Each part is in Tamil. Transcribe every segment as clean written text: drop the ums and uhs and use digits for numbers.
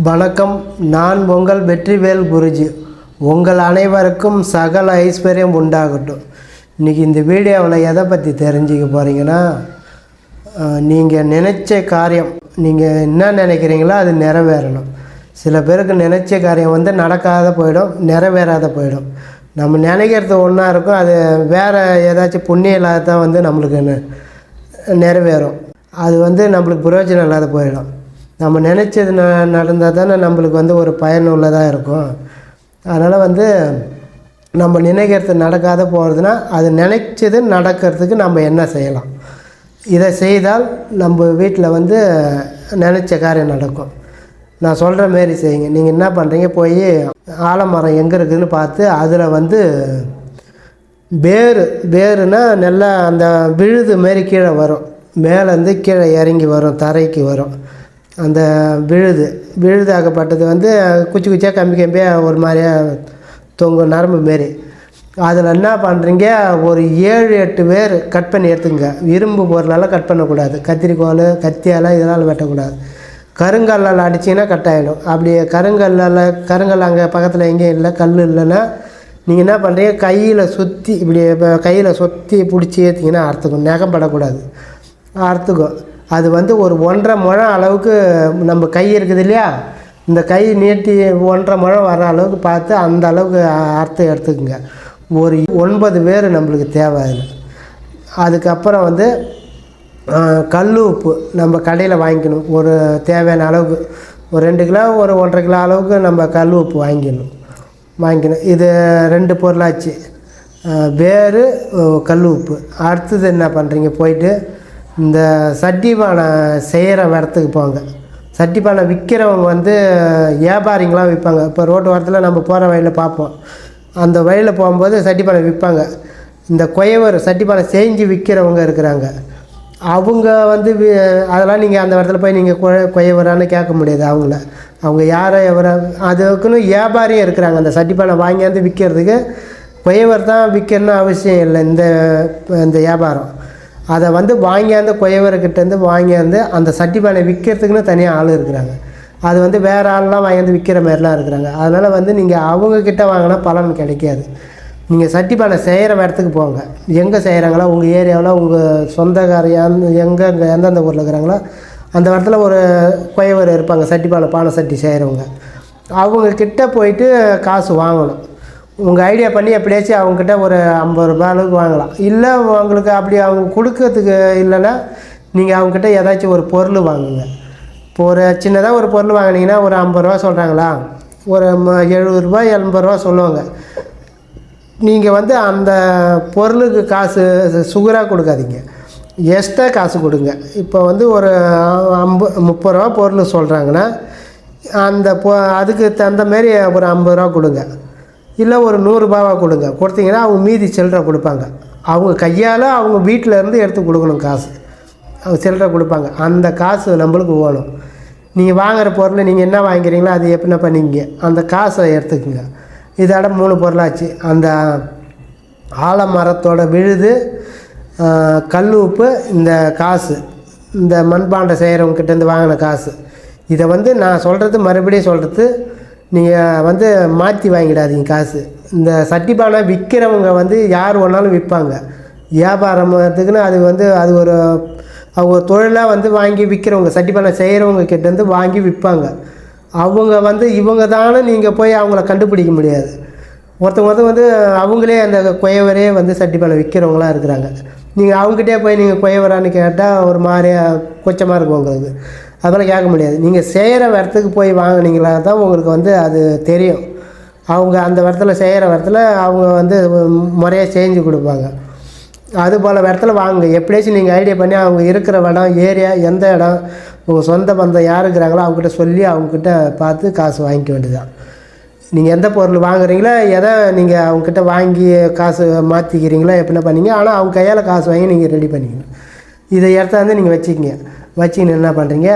வணக்கம். நான் உங்கள் வெற்றிவேல் குருஜி. உங்கள் அனைவருக்கும் சகல ஐஸ்வர்யம் உண்டாகட்டும். இன்றைக்கி இந்த வீடியோவில் எதை பற்றி தெரிஞ்சுக்க போகிறீங்கன்னா, நீங்கள் நினச்ச காரியம் நீங்கள் என்ன நினைக்கிறீங்களோ அது நிறைவேறணும். சில பேருக்கு நினச்ச காரியம் நடக்காத போயிடும், நிறைவேறாத போயிடும். நம்ம நினைக்கிறது ஒன்றா இருக்கும், அது வேறு ஏதாச்சும் புண்ணியம் இல்லாத நம்மளுக்கு நிறைவேறும். அது நம்மளுக்கு பிரயோஜனம் இல்லாத போயிடும். நம்ம நினச்சது நடந்தால் தானே நம்மளுக்கு ஒரு பயனுள்ளதாக இருக்கும். அதனால் நம்ம நினைக்கிறது நடக்காத போகிறதுனா அது நினைச்சது நடக்கிறதுக்கு நம்ம என்ன செய்யலாம்? இதை செய்தால் நம்ம வீட்டில் நினச்ச காரியம் நடக்கும். நான் சொல்கிற மாரி செய்யுங்க. நீங்கள் என்ன பண்ணுறீங்க, போய் ஆலமரம் எங்கே இருக்குதுன்னு பார்த்து அதில் வேறுனா நல்லா அந்த விழுது மாரி கீழே வரும், மேலேருந்து கீழே இறங்கி வரும், தரைக்கு வரும். அந்த விழுதாகப்பட்டது குச்சி குச்சியாக கம்பியாக ஒரு மாதிரியாக தொங்கும், நரம்பு மாரி. அதில் என்ன பண்ணுறீங்க, ஒரு 7-8 வேர் கட் பண்ணி எடுத்துங்க. இரும்பு பொருளால் கட் பண்ணக்கூடாது, கத்திரிக்கோல் கத்தியால் இதனால் வெட்டக்கூடாது. கருங்கல்லால் அடிச்சிங்கன்னா கட் ஆகிடும். அப்படி கருங்கல் அங்கே பக்கத்தில் எங்கேயும் இல்லை, கல் இல்லைன்னா நீங்கள் என்ன பண்ணுறீங்க, கையில் சுற்றி இப்படி கையில் சுற்றி பிடிச்சி ஏற்றிங்கன்னா அறுத்துக்கும். நகம்படக்கூடாது, அறுத்துக்கும். அது ஒரு 1.5 முழம் அளவுக்கு நம்ம கை இருக்குது இல்லையா, இந்த கை நீட்டி 1.5 முழம் வர அளவுக்கு பார்த்து அந்த அளவுக்கு அறுத்து எடுத்துக்குங்க. ஒரு 9 வேர் நம்மளுக்கு தேவை. அதுக்கப்புறம் கல் உப்பு நம்ம கடையில் வாங்கிக்கணும். ஒரு தேவையான அளவுக்கு ஒரு 2 கிலோ ஒரு 1.5 கிலோ அளவுக்கு நம்ம கல் உப்பு வாங்கிக்கணும். இது 2 பொருளாச்சு, வேறு கல் உப்பு. அடுத்தது என்ன பண்ணுறீங்க, போயிட்டு இந்த சட்டி பானை செய்கிற இடத்துக்கு போங்க. சட்டி பானை விற்கிறவங்க வியாபாரிங்களாம் விற்பாங்க. இப்போ ரோட்டு வாரத்தில் நம்ம போகிற வழியில் பார்ப்போம். அந்த வழியில் போகும்போது சட்டி பானை விற்பாங்க. இந்த குயவர் சட்டி பானை செஞ்சு விற்கிறவங்க இருக்கிறாங்க. அவங்க அதெல்லாம் நீங்கள் அந்த இடத்துல போய் நீங்கள் குயவரான்னு கேட்க முடியாது. அவங்க யாரோ எவரோ, அதுக்குன்னு வியாபாரியும் இருக்கிறாங்க. அந்த சட்டி பானை வாங்கியாந்து விற்கிறதுக்கு குயவர் தான் விற்கணும்னு அவசியம் இல்லை. இந்த வியாபாரம் அதை வாங்கியாந்து குயவர்கிட்டேருந்து வாங்கியாந்து அந்த சட்டி பானை விற்கிறதுக்குன்னு தனியாக ஆள் இருக்கிறாங்க. அது வேறு ஆள்லாம் வாங்கியாந்து விற்கிற மாதிரிலாம் இருக்கிறாங்க. அதனால் நீங்கள் அவங்கக்கிட்ட வாங்கினா பலன் கிடைக்காது. நீங்கள் சட்டி பானை செய்கிற இடத்துக்கு போங்க. எங்கே செய்கிறாங்களோ உங்கள் ஏரியாவில் உங்கள் சொந்தக்காரையான் எந்தெந்த ஊரில் இருக்கிறாங்களோ அந்த இடத்துல ஒரு குயவர் இருப்பாங்க, சட்டி பானை சட்டி செய்கிறவங்க. அவங்கக்கிட்ட போயிட்டு காசு வாங்கணும். உங்கள் ஐடியா பண்ணி எப்படியாச்சும் அவங்கக்கிட்ட ஒரு 50 ரூபாய் அளவுக்கு வாங்கலாம். இல்லை உங்களுக்கு அப்படி அவங்க கொடுக்கறதுக்கு இல்லைன்னா நீங்கள் அவங்கக்கிட்ட ஏதாச்சும் ஒரு பொருள் வாங்குங்க. இப்போ ஒரு சின்னதாக ஒரு பொருள் வாங்கினீங்கன்னா ஒரு 50 ரூபா சொல்கிறாங்களா, ஒரு 70 ரூபாய் 80 ரூபா சொல்லுவாங்க. நீங்கள் அந்த பொருளுக்கு காசு சுகராக கொடுக்காதீங்க, எக்ஸ்ட்ரா காசு கொடுங்க. இப்போ ஒரு 30 ரூபா பொருள் சொல்கிறாங்கன்னா அதுக்கு தகுந்த மாரி ஒரு 50 ரூபா கொடுங்க. இல்லை ஒரு 100 ரூபாவாக கொடுங்க. கொடுத்தீங்கன்னா அவங்க மீதி சில்லறை கொடுப்பாங்க. அவங்க கையால் அவங்க வீட்டிலேருந்து எடுத்து கொடுக்கணும் காசு. அவங்க சில்லறை கொடுப்பாங்க. அந்த காசு நம்மளுக்கு வேணும். நீங்கள் வாங்குகிற பொருள் நீங்கள் என்ன வாங்கிறீங்களோ அது எப்படின்னா பண்ணிங்க, அந்த காசை எடுத்துக்குங்க. இதோட 3 பொருளாச்சு. அந்த ஆலமரத்தோட விழுது, கல் உப்பு, இந்த காசு, இந்த மண்பாண்டை செய்கிறவங்ககிட்டேருந்து வாங்கின காசு. இதை நான் சொல்கிறது மறுபடியும் சொல்கிறது, நீங்கள் மாற்றி வாங்கிடாதீங்க காசு. இந்த சட்டி பானை விற்கிறவங்க யார் வேணாலும் விற்பாங்க. வியாபாரத்துக்குன்னு அது ஒரு அவங்க தொழிலாக வாங்கி விற்கிறவங்க, சட்டி பானை செய்கிறவங்க கிட்டேருந்து வாங்கி விற்பாங்க. அவங்க இவங்க தானே நீங்கள் போய் அவங்கள கண்டுபிடிக்க முடியாது. ஒருத்தவங்க அவங்களே அந்த குயவரே சட்டி பானை விற்கிறவங்களாம் இருக்கிறாங்க. நீங்கள் அவங்ககிட்டே போய் நீங்கள் குயவரான்னு கேட்டால் ஒரு மாதிரியாக கொச்சமாக இருக்கும் உங்களுக்கு. அதெல்லாம் கேட்க முடியாது. நீங்கள் செய்கிற இடத்துக்கு போய் வாங்கினீங்களா தான் உங்களுக்கு அது தெரியும். அவங்க அந்த இடத்துல செய்கிற இடத்துல அவங்க முறையாக செஞ்சு கொடுப்பாங்க. அதுபோல் இடத்துல வாங்குங்க. எப்படியாச்சும் நீங்கள் ஐடியா பண்ணி அவங்க இருக்கிற இடம், ஏரியா, எந்த இடம், உங்கள் சொந்த பந்தம் யார் இருக்கிறாங்களோ அவங்ககிட்ட சொல்லி அவங்கக்கிட்ட பார்த்து காசு வாங்கிக்க வேண்டியதுதான். நீங்கள் எந்த பொருள் வாங்குறீங்களோ எதை நீங்கள் அவங்கக்கிட்ட வாங்கி காசு மாற்றிக்கிறீங்களோ எப்படின்னா பண்ணிங்க. ஆனால் அவங்க கையால் காசு வாங்கி நீங்கள் ரெடி பண்ணிக்கணும். இதை இடத்த நீங்கள் வச்சுக்கிங்க. வச்சுக்கின்னு என்ன பண்ணுறீங்க,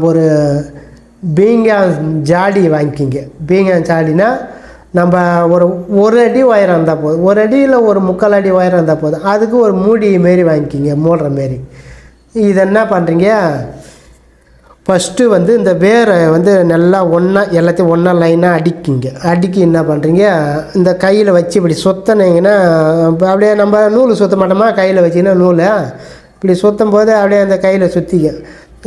ஒரு பீங்கான் ஜாடி வாங்கிக்கிங்க. பீங்கான் ஜாடினா நம்ம ஒரு அடி உயரம் இருந்தால் போதும், 1 அடியில் ஒரு 3/4 அடி உயரம் இருந்தால் போதும். அதுக்கு ஒரு மூடி மாரி வாங்கிக்கிங்க, மூடுற மாரி. இதை என்ன பண்ணுறீங்க, ஃபஸ்ட்டு வந்து இந்த வேரை வந்து நல்லா ஒன்றா எல்லாத்தையும் ஒன்றா லைனாக அடிக்கிங்க. அடிக்கி என்ன பண்ணுறீங்க, இந்த கையில் வச்சு இப்படி சுற்றினீங்கன்னா அப்படியே நம்ம நூல் சுற்ற மாட்டோமா, கையில் வச்சிங்கன்னா நூலை இப்படி சுற்றும் போது அப்படியே அந்த கையில் சுற்றிக்க.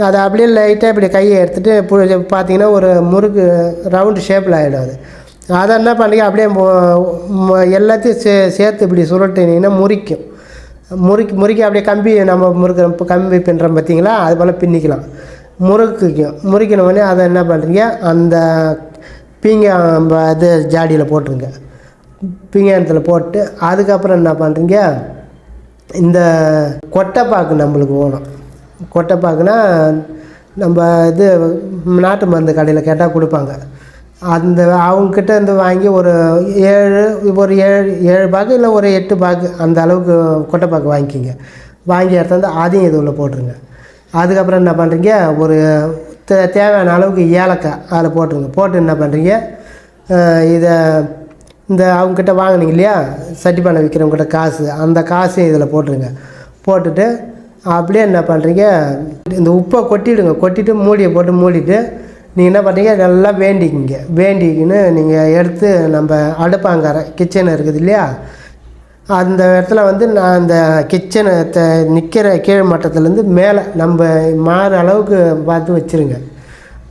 அதை அப்படியே லைட்டாக இப்படி கையை எடுத்துகிட்டு பார்த்தீங்கன்னா ஒரு முறுக்கு ரவுண்டு ஷேப்பில் ஆகிடும். அதை என்ன பண்ணுறீங்க, அப்படியே எல்லாத்தையும் சேர்த்து இப்படி சுருட்டினீங்கன்னா முறுக்கி அப்படியே கம்பி நம்ம முறுக்கிற கம்பி பின்னுறோம் பார்த்தீங்களா, அது போல் பின்னிக்கலாம். முறுக்கினோடனே அதை என்ன பண்ணுறீங்க, அந்த இது ஜாடியில் போட்டுருங்க. பீங்கானத்தில் போட்டு அதுக்கப்புறம் என்ன பண்ணுறீங்க, இந்த கொட்டைப்பாக்கு நம்மளுக்கு வேணும். கொட்டைப்பாக்குனா நம்ம இது நாட்டு மருந்து கடையில் கேட்டால் கொடுப்பாங்க. அந்த அவங்கக்கிட்ட இருந்து வாங்கி ஒரு 7 பாக்கு இல்லை ஒரு 8 பாக்கு அந்த அளவுக்கு கொட்டைப்பாக்கு வாங்கிக்கிங்க. வாங்கி எடுத்தாந்து அதையும் இது உள்ள போட்டுருங்க. அதுக்கப்புறம் என்ன பண்ணுறீங்க, ஒரு தேவையான அளவுக்கு ஏலக்காய் அதில் போட்டுருங்க. போட்டு என்ன பண்ணுறீங்க, இதை இந்த அவங்கக்கிட்ட வாங்கினீங்க இல்லையா சட்டி பானை விற்கிறவங்ககிட்ட காசு, அந்த காசையும் இதில் போட்டுருங்க. போட்டுட்டு அப்படியே என்ன பண்ணுறீங்க, இந்த உப்பை கொட்டிட்டு மூடியை போட்டு மூடிட்டு நீங்கள் என்ன பண்ணுறீங்க, நல்லா வேண்டிக்கின்னு நீங்கள் எடுத்து நம்ம அடுப்பாங்கார கிச்சன் இருக்குது இல்லையா, அந்த இடத்துல வந்து நான் அந்த கிச்சனை நிற்கிற கீழ் மட்டத்துலேருந்து மேலே நம்ம மாற அளவுக்கு பார்த்து வச்சுருங்க.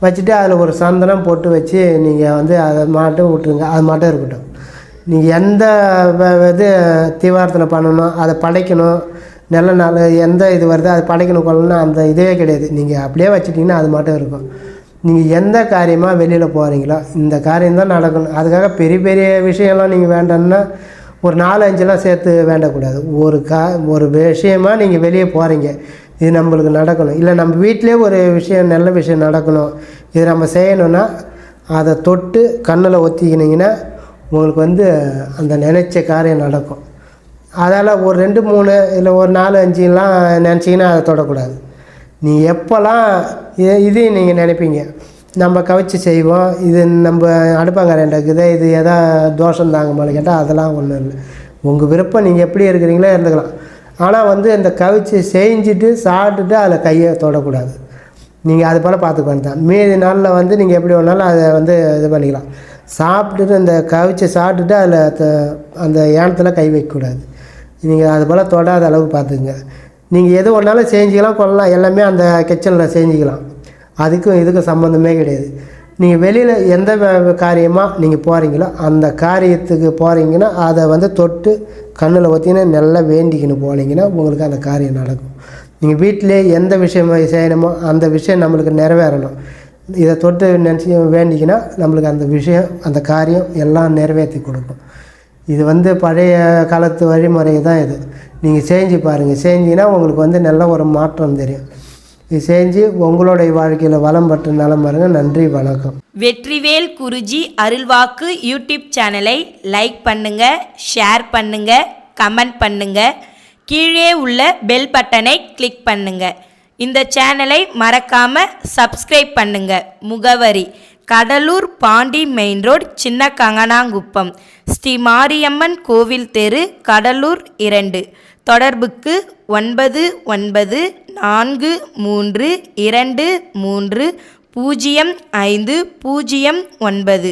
வச்சுட்டு அதில் ஒரு சந்தனம் போட்டு வச்சு நீங்கள் வந்து அதை மட்டும் விட்டுருங்க. அது மட்டும் இருக்கட்டும். நீங்கள் எந்த இது தீவாரத்தில் பண்ணணும், அதை படைக்கணும், நல்ல நாள் எந்த இது வருதோ அது படைக்கணும் கொள்ளணும் அந்த இதுவே கிடையாது. நீங்கள் அப்படியே வச்சுட்டிங்கன்னா அது மட்டும் இருக்கும். நீங்கள் எந்த காரியமாக வெளியில் போகிறீங்களோ இந்த காரியம்தான் நடக்கணும். அதுக்காக பெரிய பெரிய விஷயம்லாம் நீங்கள் வேண்டாம்னா ஒரு 4-5 சேர்த்து வேண்டக்கூடாது. ஒரு விஷயமாக நீங்கள் வெளியே போகிறீங்க, இது நம்மளுக்கு நடக்கணும், இல்லை நம்ம வீட்டிலே ஒரு விஷயம் நல்ல விஷயம் நடக்கணும், இது நம்ம செய்யணுன்னா அதை தொட்டு கண்ணில் ஒத்திக்கினீங்கன்னா உங்களுக்கு வந்து அந்த நினச்ச காரியம் நடக்கும். அதால் ஒரு 2-3 இல்லை ஒரு 4-5 நினச்சிங்கன்னா அதை தொடக்கூடாது. நீ எப்போல்லாம் இதையும் நீங்கள் நினைப்பீங்க, நம்ம கவிச்சு செய்வோம், இது நம்ம அடுப்பாங்கரையில் இருக்குது, இது எதா தோஷம் தாங்க மாதிரி கேட்டால் அதெல்லாம் ஒன்றும் இல்லை. உங்கள் விருப்பம், நீங்கள் எப்படி இருக்கிறீங்களோ இருந்துக்கலாம். ஆனால் வந்து இந்த கவிச்சு செஞ்சுட்டு சாப்பிட்டுட்டு அதில் கையை தொடக்கூடாது. நீங்கள் அது போல் பார்த்துக்க தான். மீதி நாளில் வந்து நீங்கள் எப்படி வேணாலும் அதை வந்து இது பண்ணிக்கலாம். சாப்பிட்டுட்டு இந்த கவிச்சு சாப்பிட்டுட்டு அதில் அந்த ஏனத்தில் கை வைக்கக்கூடாது. நீங்கள் அது போல் தொடாத அளவுக்கு பார்த்துக்குங்க. நீங்கள் எது ஒன்றாலும் செஞ்சுக்கலாம் கொள்ளலாம், எல்லாமே அந்த கிச்சனில் செஞ்சுக்கலாம். அதுக்கும் இதுக்கும் சம்மந்தமே கிடையாது. நீங்கள் வெளியில் எந்த காரியமாக நீங்கள் போகிறீங்களோ அந்த காரியத்துக்கு போகிறீங்கன்னா அதை வந்து தொட்டு கண்ணில் ஊற்றினா நல்லா வேண்டிக்கின்னு போனீங்கன்னா உங்களுக்கு அந்த காரியம் நடக்கும். நீங்கள் வீட்டிலே எந்த விஷயம் செய்யணுமோ அந்த விஷயம் நம்மளுக்கு நிறைவேறணும், இதை தொட்டு நினச்சி வேண்டிக்கினா நம்மளுக்கு அந்த விஷயம் அந்த காரியம் எல்லாம் நிறைவேற்றி கொடுக்கும். இது வந்து பழைய காலத்து வழிமுறை தான் இது. நீங்கள் செஞ்சு பாருங்கள். செஞ்சிங்கன்னா உங்களுக்கு வந்து நல்ல ஒரு மாற்றம் தெரியும். இது செஞ்சு உங்களுடைய வாழ்க்கையில் வளம் பற்று நலம் பாருங்க. நன்றி, வணக்கம். வெற்றிவேல் குருஜி அருள்வாக்கு யூடியூப் சேனலை லைக் பண்ணுங்கள், ஷேர் பண்ணுங்கள், கமெண்ட் பண்ணுங்கள். கீழே உள்ள பெல் பட்டனை கிளிக் பண்ணுங்கள். இந்த சேனலை மறக்காமல் சப்ஸ்கிரைப் பண்ணுங்கள். முகவரி கடலூர் பாண்டி மெயின் ரோடு, சின்ன கங்கனாங்குப்பம், ஸ்ரீ மாரியம்மன் கோவில் தெரு, கடலூர் 2. தொடர்புக்கு 994323205009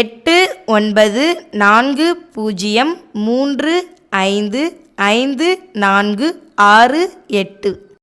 8940355468.